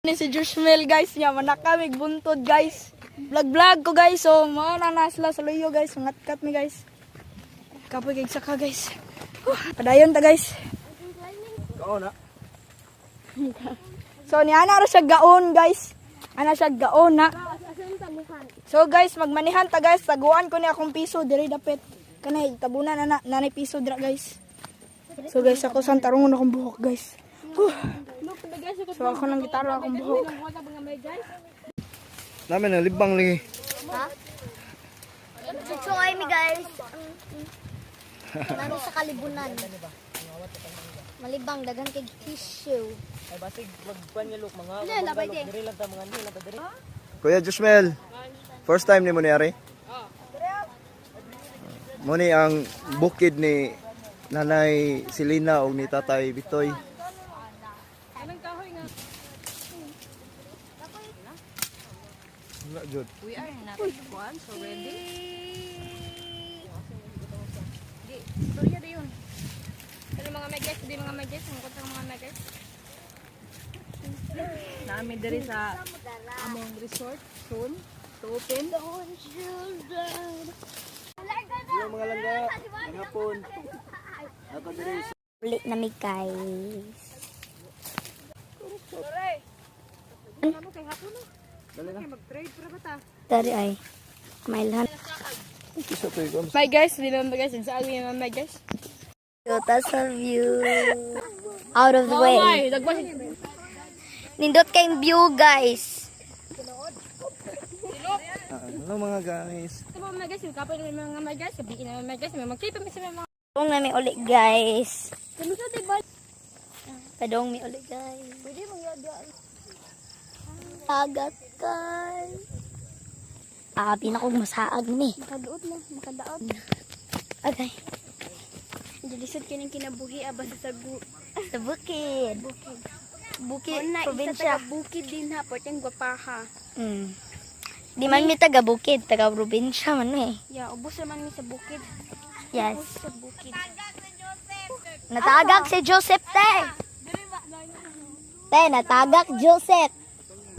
Ni si Joshmel guys, nya manak kami buntod guys. Vlog ko guys, so mao na nasla sa luyo guys, ngatkat mi guys. Kapoy kay saka guys. Padayon ta guys. Oo na. So ni ana ra siya gaon guys. Ana siya gaon na. So guys, magmanihan ta guys, taguan ko ni akong piso diri dapit. Kanay tabunan na nanay piso dira guys. So guys, ako sang tarungon akong buhok guys. So ako ng gitara akong buhok. Namin ang libang lagi. Ha? Chuchoy mi guys. Nami sa kalibunan. Malibang dagan kay tissue. Ay basig magkuan nga look mga Labay di. diri lang ta mga nila ta diri. Kuya Joshmel, first time ni mo niyari? Mo ni ang bukid ni Nanay Selena o ni Tatay Bitoy. Wala jud. We are not once already. Di, storya da yun. Pero mga megas, di mga megas, ang kota mga megas. Namin diri sa among resort soon to open. Yung mga langga, hapon. Ako diri. Uli na mi guys. Dali na. Dari ay. Mailhan. Isa to ikaw. Bye guys, di naman guys, sa agwi naman guys. Total sa view. Out of the way. Ay, dagwas. Nindot kayong view guys. Hello mga guys. Ito mga megas, yung kapal ng mga megas, sabihin na mga megas, may mag-clip mi sa mga. Padong na mi uli guys. Kami sa tibal. Padong mi uli guys. Pwede mong yada. Agat guys. Pinakog masaag ni. Makaduot na, makadaot. Okay. Dilisod kining kinabuhi aba sa Sa bukid. Bukid, probinsya. bukid din ha, porteng gwapaha. Di man mi taga bukid, taga probinsya man eh. Ya, ubos naman mi sa bukid. Yes. Sa bukid. Natagak si Joseph te. Te, natagak Joseph.